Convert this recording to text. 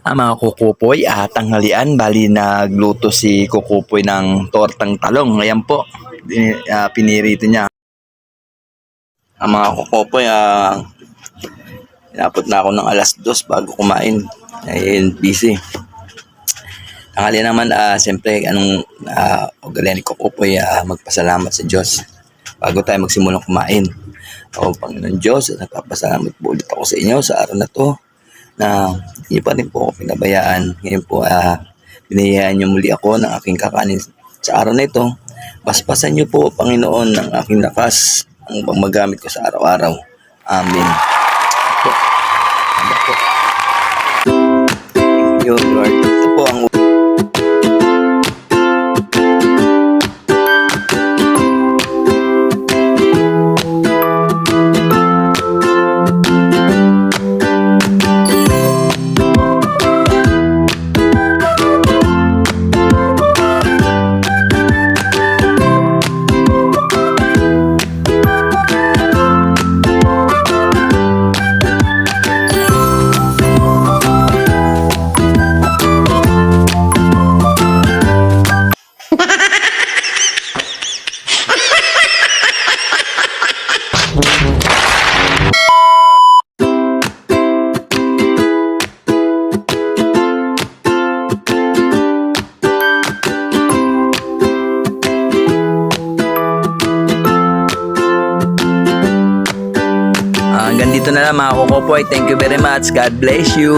Mga kukupoy, tanghalian, bali nagluto si kukupoy ng tortang talong. Ngayon po, pinirito niya. Ang mga kukupoy, inabot na ako ng alas 2 bago kumain. Ayun, busy. Tanghalian naman, siyempre, anong ugalian ni kukupoy, magpasalamat sa Diyos bago tayo magsimulang kumain. O Panginoon Diyos, nagpapasalamat po ulit ako sa inyo sa araw na to na hindi pa rin po ako pinabayaan. Ngayon po, binayaan niyo muli ako ng aking kakanin sa araw na ito. Basbasan niyo po, Panginoon, ng aking lakas ang magamit ko sa araw-araw. Amen. Thank you, Lord. Ito po ang hanggang dito na lang mga kukupoy. Thank you very much. God bless you.